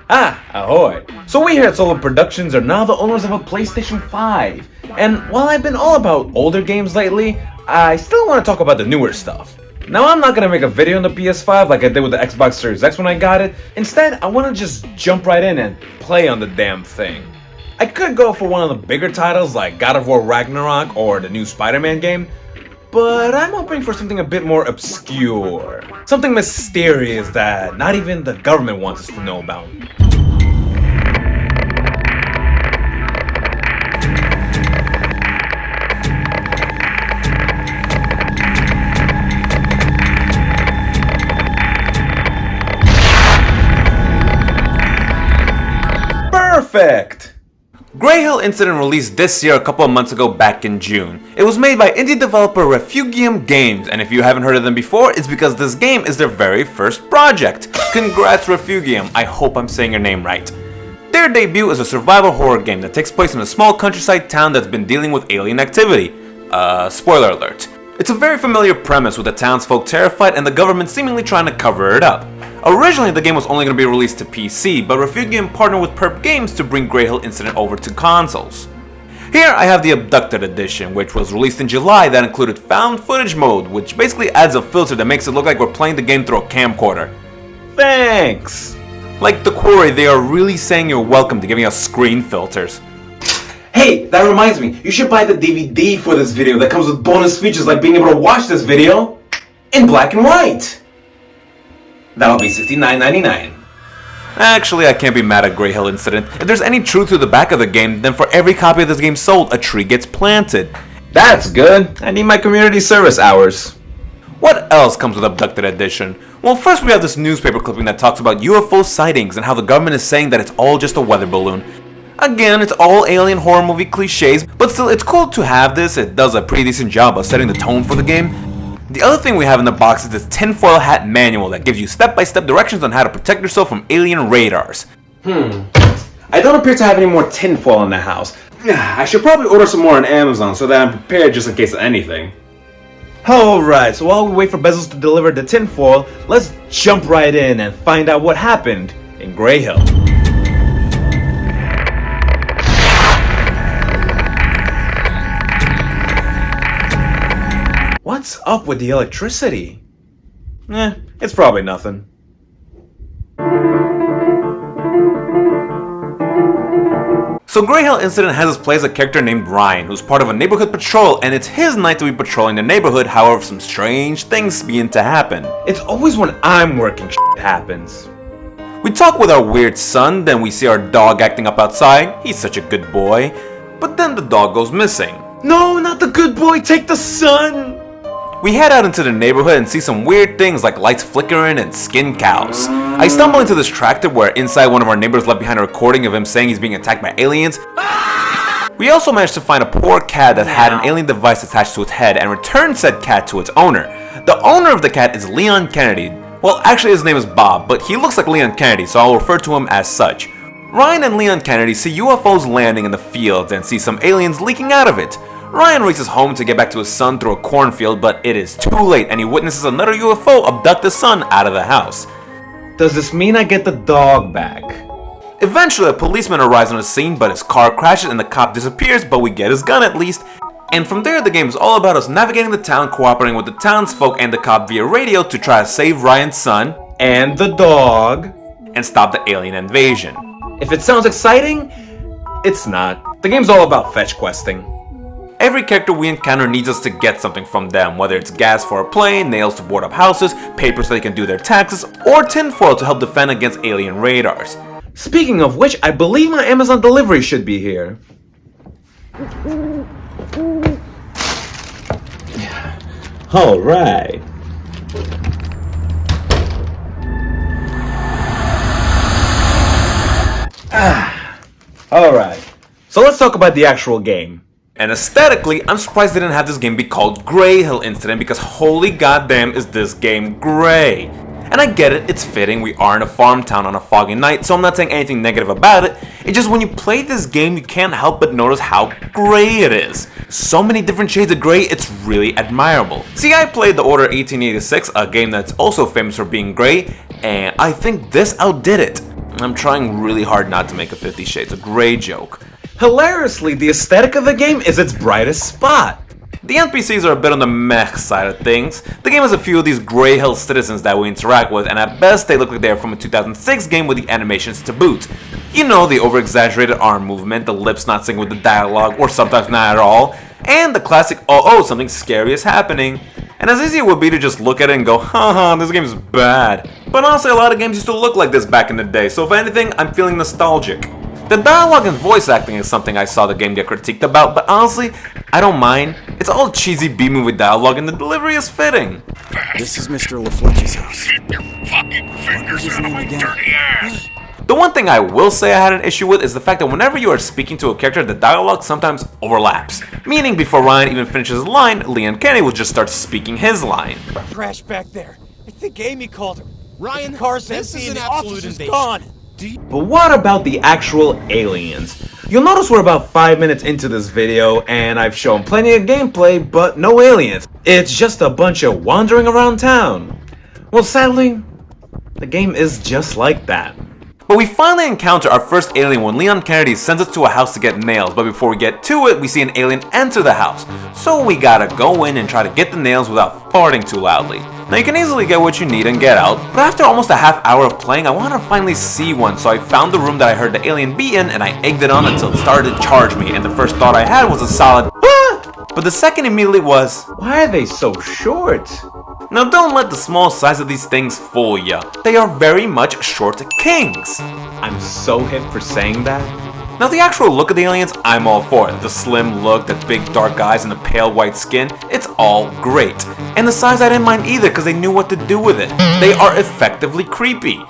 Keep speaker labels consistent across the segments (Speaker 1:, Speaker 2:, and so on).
Speaker 1: Ahoy! So we here at Soblev Productions are now the owners of a PlayStation 5. And while I've been all about older games lately, I still want to talk about the newer stuff. Now I'm not going to make a video on the PS5 like I did with the Xbox Series X when I got it. Instead, I want to just jump right in and play on the damn thing. I could go for one of the bigger titles like God of War Ragnarok or the new Spider-Man game, but I'm hoping for something a bit more obscure. Something mysterious that not even the government wants us to know about. Perfect!
Speaker 2: Greyhill Incident released this year a couple of months ago back in June. It was made by indie developer Refugium Games, and if you haven't heard of them before, it's because this game is their very first project. Congrats Refugium, I hope I'm saying your name right. Their debut is a survival horror game that takes place in a small countryside town that's been dealing with alien activity. Spoiler alert. It's a very familiar premise with the townsfolk terrified and the government seemingly trying to cover it up. Originally, the game was only going to be released to PC, but Refugium partnered with Perp Games to bring Greyhill Incident over to consoles. Here I have the Abducted Edition, which was released in July that included found footage mode, which basically adds a filter that makes it look like we're playing the game through a camcorder.
Speaker 1: Thanks!
Speaker 2: Like the Quarry, they are really saying you're welcome to giving us screen filters.
Speaker 1: Hey, that reminds me, you should buy the DVD for this video that comes with bonus features like being able to watch this video in black and white. That'll be $69.99.
Speaker 2: Actually, I can't be mad at Greyhill Incident. If there's any truth to the back of the game, then for every copy of this game sold, a tree gets planted.
Speaker 1: That's good. I need my community service hours.
Speaker 2: What else comes with Abducted Edition? Well, first we have this newspaper clipping that talks about UFO sightings and how the government is saying that it's all just a weather balloon. Again, it's all alien horror movie cliches, but still, it's cool to have this. It does a pretty decent job of setting the tone for the game. The other thing we have in the box is this tinfoil hat manual that gives you step-by-step directions on how to protect yourself from alien radars.
Speaker 1: I don't appear to have any more tinfoil in the house. I should probably order some more on Amazon so that I'm prepared just in case of anything. Alright, so while we wait for Bezos to deliver the tinfoil, let's jump right in and find out what happened in Greyhill. What's up with the electricity? It's probably nothing.
Speaker 2: So Greyhill Incident has us play as a character named Ryan, who's part of a neighborhood patrol, and it's his night to be patrolling the neighborhood, however some strange things begin to happen.
Speaker 1: It's always when I'm working shit happens.
Speaker 2: We talk with our weird son, then we see our dog acting up outside. He's such a good boy. But then the dog goes missing.
Speaker 1: No, not the good boy, take the son!
Speaker 2: We head out into the neighborhood and see some weird things like lights flickering and skinned cows. I stumble into this tractor where inside one of our neighbors left behind a recording of him saying he's being attacked by aliens. We also managed to find a poor cat that had an alien device attached to its head and returned said cat to its owner. The owner of the cat is Leon Kennedy. Well, actually his name is Bob, but he looks like Leon Kennedy, so I'll refer to him as such. Ryan and Leon Kennedy see UFOs landing in the fields and see some aliens leaking out of it. Ryan races home to get back to his son through a cornfield, but it is too late and he witnesses another UFO abduct his son out of the house.
Speaker 1: Does this mean I get the dog back?
Speaker 2: Eventually, a policeman arrives on the scene, but his car crashes and the cop disappears, but we get his gun at least. And from there, the game is all about us navigating the town, cooperating with the townsfolk and the cop via radio to try to save Ryan's son
Speaker 1: and the dog
Speaker 2: and stop the alien invasion.
Speaker 1: If it sounds exciting, it's not. The game's all about fetch questing.
Speaker 2: Every character we encounter needs us to get something from them, whether it's gas for a plane, nails to board up houses, paper so they can do their taxes, or tinfoil to help defend against alien radars.
Speaker 1: Speaking of which, I believe my Amazon delivery should be here. Alright. Alright. So let's talk about the actual game.
Speaker 2: And aesthetically, I'm surprised they didn't have this game be called Greyhill Incident because holy goddamn is this game gray. And I get it, it's fitting, we are in a farm town on a foggy night, so I'm not saying anything negative about it. It's just when you play this game, you can't help but notice how gray it is. So many different shades of gray, it's really admirable. See, I played The Order 1886, a game that's also famous for being gray, and I think this outdid it. I'm trying really hard not to make a 50 Shades of Grey joke.
Speaker 1: Hilariously, the aesthetic of the game is its brightest spot.
Speaker 2: The NPCs are a bit on the meh side of things. The game has a few of these Greyhill citizens that we interact with, and at best they look like they're from a 2006 game with the animations to boot. You know, the over-exaggerated arm movement, the lips not syncing with the dialogue, or sometimes not at all, and the classic oh something scary is happening. And as easy it would be to just look at it and go, haha, this game is bad. But honestly, a lot of games used to look like this back in the day, so if anything, I'm feeling nostalgic. The dialogue and voice acting is something I saw the game get critiqued about, but honestly, I don't mind. It's all cheesy B-movie dialogue and the delivery is fitting.
Speaker 3: This is Mr. LaFletch's house.
Speaker 4: Keep your fucking fingers out of my dirty ass!
Speaker 2: The one thing I will say I had an issue with is the fact that whenever you are speaking to a character, the dialogue sometimes overlaps. Meaning before Ryan even finishes his line, Leon Kennedy will just start speaking his line.
Speaker 5: Crash back there. I think Amy called him.
Speaker 3: Ryan,
Speaker 5: the car's
Speaker 3: this
Speaker 5: empty
Speaker 3: is
Speaker 5: and
Speaker 3: an
Speaker 5: the
Speaker 3: absolute
Speaker 5: officer's
Speaker 3: invasion.
Speaker 5: gone.
Speaker 1: But what about the actual aliens? You'll notice we're about 5 minutes into this video and I've shown plenty of gameplay, but no aliens. It's just a bunch of wandering around town. Well, sadly, the game is just like that.
Speaker 2: But we finally encounter our first alien when Leon Kennedy sends us to a house to get nails, but before we get to it, we see an alien enter the house. So we gotta go in and try to get the nails without farting too loudly. Now you can easily get what you need and get out, but after almost a half hour of playing, I wanted to finally see one, so I found the room that I heard the alien be in and I egged it on until it started to charge me, and the first thought I had was a solid "What?" But the second immediately was,
Speaker 1: why are they so short?
Speaker 2: now don't let the small size of these things fool ya. They are very much short kings.
Speaker 1: I'm so hip for saying that.
Speaker 2: Now the actual look of the aliens, I'm all for it. The slim look, the big dark eyes, and the pale white skin, it's all great. And the size I didn't mind either because they knew what to do with it. They are effectively creepy.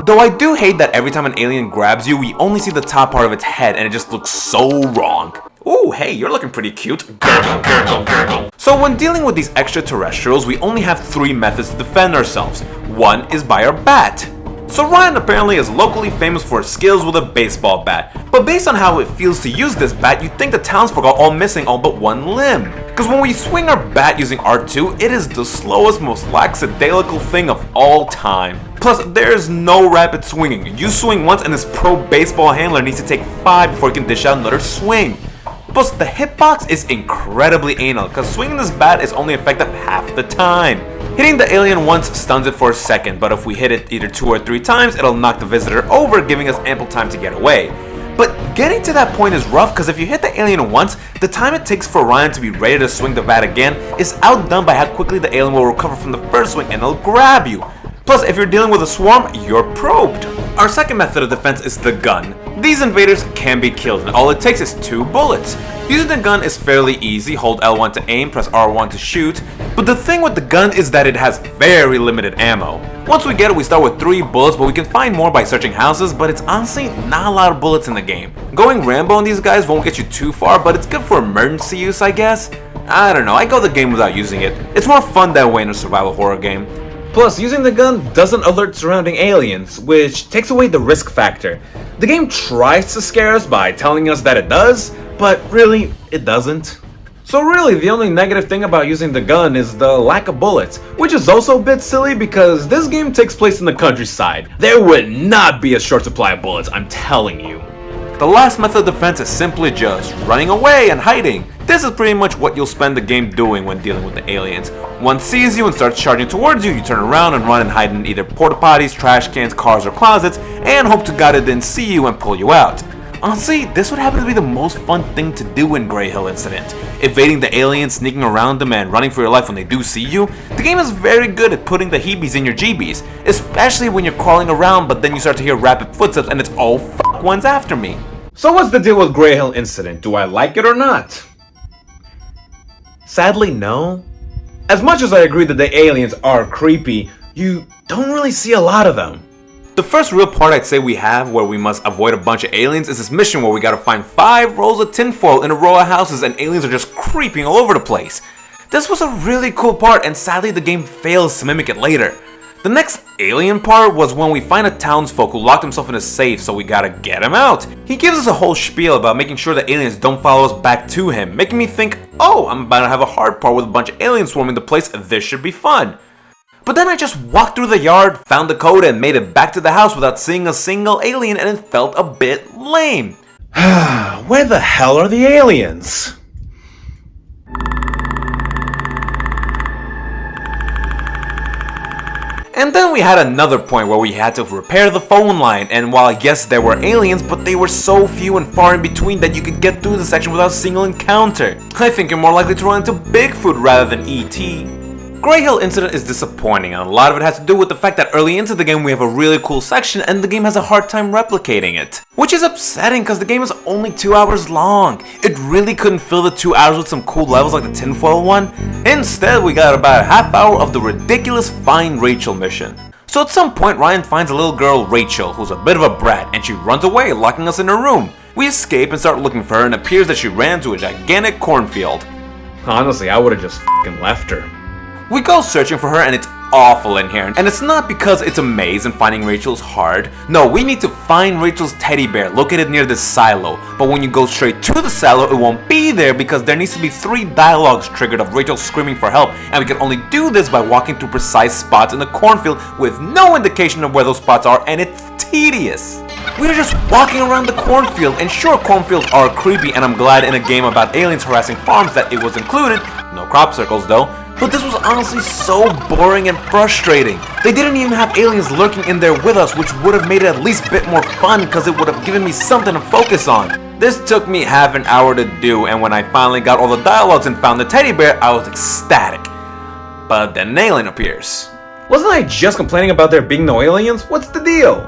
Speaker 2: Though I do hate that every time an alien grabs you, we only see the top part of its head and it just looks so wrong. Ooh, hey, you're looking pretty cute. Gurgle, gurgle, gurgle. So when dealing with these extraterrestrials, we only have 3 methods to defend ourselves. One is by our bat. So Ryan apparently is locally famous for his skills with a baseball bat, but based on how it feels to use this bat, you'd think the townsfolk are all missing all but one limb. Because when we swing our bat using R2, it is the slowest, most lackadaisical thing of all time. Plus, there is no rapid swinging. You swing once and this pro baseball handler needs to take 5 before he can dish out another swing. Plus, the hitbox is incredibly anal, because swinging this bat is only effective half the time. Hitting the alien once stuns it for a second, but if we hit it either 2 or 3 times, it'll knock the visitor over, giving us ample time to get away. But getting to that point is rough, because if you hit the alien once, the time it takes for Ryan to be ready to swing the bat again is outdone by how quickly the alien will recover from the first swing and it'll grab you. Plus, if you're dealing with a swarm, you're probed. Our second method of defense is the gun. These invaders can be killed, and all it takes is 2 bullets. Using the gun is fairly easy. Hold L1 to aim, press R1 to shoot. But the thing with the gun is that it has very limited ammo. Once we get it, we start with 3 bullets, but we can find more by searching houses, but it's honestly not a lot of bullets in the game. Going Rambo on these guys won't get you too far, but it's good for emergency use, I guess. I don't know, I go the game without using it. It's more fun that way in a survival horror game.
Speaker 1: Plus, using the gun doesn't alert surrounding aliens, which takes away the risk factor. The game tries to scare us by telling us that it does, but really, it doesn't. So really, the only negative thing about using the gun is the lack of bullets, which is also a bit silly because this game takes place in the countryside. There would not be a short supply of bullets, I'm telling you.
Speaker 2: The last method of defense is simply just running away and hiding. This is pretty much what you'll spend the game doing when dealing with the aliens. One sees you and starts charging towards you, you turn around and run and hide in either porta potties, trash cans, cars, or closets, and hope to God it didn't see you and pull you out. Honestly, this would happen to be the most fun thing to do in Greyhill Incident. Evading the aliens, sneaking around them, and running for your life when they do see you. The game is very good at putting the heebies in your jeebies, especially when you're crawling around but then you start to hear rapid footsteps and it's all fuck one's after me.
Speaker 1: So what's the deal with Greyhill Incident? Do I like it or not? Sadly, no. As much as I agree that the aliens are creepy, you don't really see a lot of them.
Speaker 2: The first real part I'd say we have where we must avoid a bunch of aliens is this mission where we gotta find 5 rolls of tinfoil in a row of houses and aliens are just creeping all over the place. This was a really cool part and sadly the game fails to mimic it later. The next alien part was when we find a townsfolk who locked himself in a safe, so we gotta get him out. He gives us a whole spiel about making sure the aliens don't follow us back to him, making me think, oh, I'm about to have a hard part with a bunch of aliens swarming the place, this should be fun. But then I just walked through the yard, found the code, and made it back to the house without seeing a single alien, and it felt a bit lame.
Speaker 1: Where the hell are the aliens?
Speaker 2: And then we had another point where we had to repair the phone line, and while yes there were aliens, but they were so few and far in between that you could get through the section without a single encounter. I think you're more likely to run into Bigfoot rather than E.T. Greyhill incident is disappointing, and a lot of it has to do with the fact that early into the game we have a really cool section and the game has a hard time replicating it. Which is upsetting because the game is only 2 hours long. It really couldn't fill the 2 hours with some cool levels like the tinfoil one. Instead we got about a half hour of the ridiculous Find Rachel mission. So at some point Ryan finds a little girl, Rachel, who's a bit of a brat, and she runs away, locking us in her room. We escape and start looking for her, and it appears that she ran to a gigantic cornfield.
Speaker 1: Honestly, I would've just f***ing left her.
Speaker 2: We go searching for her and it's awful in here, and it's not because it's a maze and finding Rachel's hard. No, we need to find Rachel's teddy bear located near this silo, but when you go straight to the silo it won't be there because there needs to be 3 dialogues triggered of Rachel screaming for help, and we can only do this by walking through precise spots in the cornfield with no indication of where those spots are, and it's tedious. We are just walking around the cornfield, and sure, cornfields are creepy, and I'm glad in a game about aliens harassing farms that it was included. No crop circles though. But this was honestly so boring and frustrating. They didn't even have aliens lurking in there with us, which would have made it at least a bit more fun because it would have given me something to focus on. This took me half an hour to do, and when I finally got all the dialogues and found the teddy bear, I was ecstatic. But then an alien appears.
Speaker 1: Wasn't I just complaining about there being no aliens? What's the deal?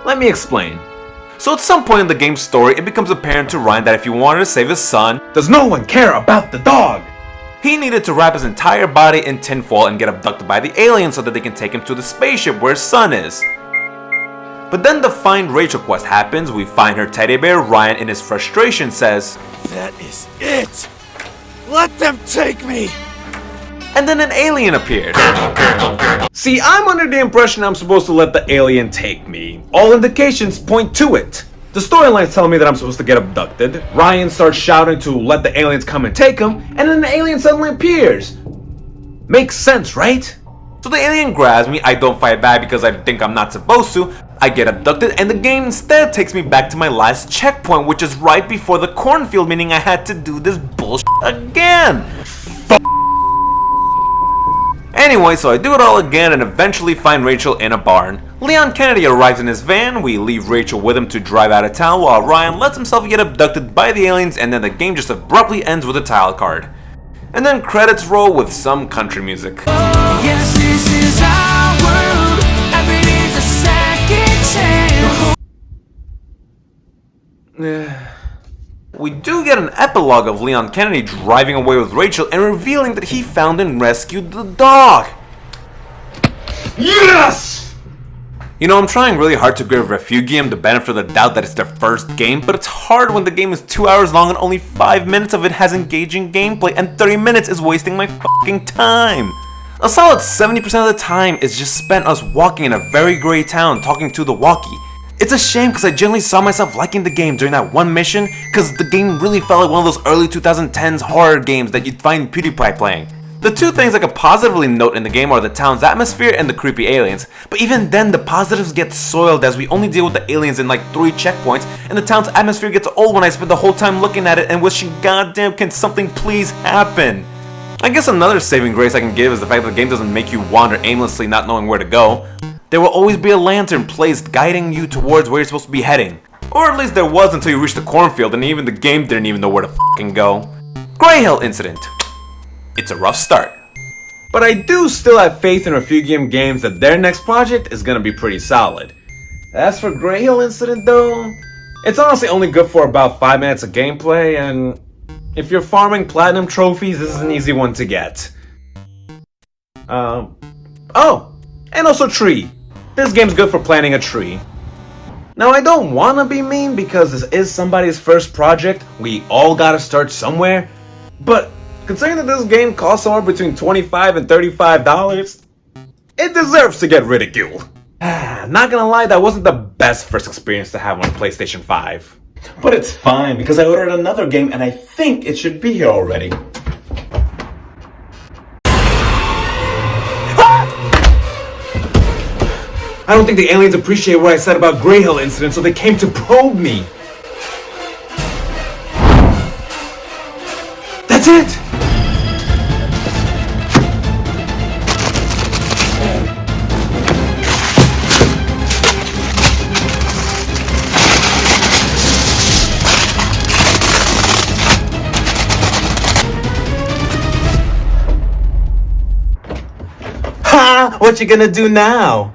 Speaker 1: Let me explain.
Speaker 2: So at some point in the game's story, it becomes apparent to Ryan that if he wanted to save his son,
Speaker 1: Does no one care about the dog?
Speaker 2: he needed to wrap his entire body in tinfoil and get abducted by the aliens so that they can take him to the spaceship where his son is. But then the Find Rachel quest happens, we find her teddy bear, Ryan in his frustration says,
Speaker 5: That is it! Let them take me!
Speaker 2: and then an alien appeared.
Speaker 1: See, I'm under the impression I'm supposed to let the alien take me. All indications point to it. The storyline's telling me that I'm supposed to get abducted. Ryan starts shouting to let the aliens come and take him, and then the alien suddenly appears. Makes sense, right?
Speaker 2: So the alien grabs me, I don't fight back because I think I'm not supposed to, I get abducted, and the game instead takes me back to my last checkpoint, which is right before the cornfield, meaning I had to do this bullshit again. Anyway, so I do it all again and eventually find Rachel in a barn. Leon Kennedy arrives in his van, we leave Rachel with him to drive out of town while Ryan lets himself get abducted by the aliens, and then the game just abruptly ends with a title card. And then credits roll with some country music.
Speaker 6: Yes, this is our world. Every day's a second chance.
Speaker 2: We do get an epilogue of Leon Kennedy driving away with Rachel and revealing that he found and rescued the dog.
Speaker 1: Yes!
Speaker 2: You know, I'm trying really hard to give Refugium the benefit of the doubt that it's their first game, but it's hard when the game is 2 hours long and only 5 minutes of it has engaging gameplay and 30 minutes is wasting my fucking time. A solid 70% of the time is just spent us walking in a very gray town talking to the walkie. It's a shame because I generally saw myself liking the game during that one mission because the game really felt like one of those early 2010s horror games that you'd find PewDiePie playing. The two things I could positively note in the game are the town's atmosphere and the creepy aliens, but even then the positives get soiled as we only deal with the aliens in like 3 checkpoints, and the town's atmosphere gets old when I spend the whole time looking at it and wishing goddamn can something please happen. I guess another saving grace I can give is the fact that the game doesn't make you wander aimlessly not knowing where to go. There will always be a lantern placed guiding you towards where you're supposed to be heading. Or at least there was until you reached the cornfield and even the game didn't even know where to f***ing go. Greyhill incident. It's a rough start.
Speaker 1: But I do still have faith in Refugium Games that their next project is gonna be pretty solid. As for Greyhill incident though, it's honestly only good for about 5 minutes of gameplay, and if you're farming platinum trophies, this is an easy one to get. Oh, and also tree. This game's good for planting a tree. Now I don't wanna be mean because this is somebody's first project, we all gotta start somewhere, but considering that this game costs somewhere between $25 and $35, it deserves to get ridiculed. Not gonna lie, that wasn't the best first experience to have on PlayStation 5.
Speaker 7: But it's fine because I ordered another game and I think it should be here already.
Speaker 1: I don't think the aliens appreciate what I said about Greyhill incident, so they came to probe me. That's it! Ha! What you gonna do now?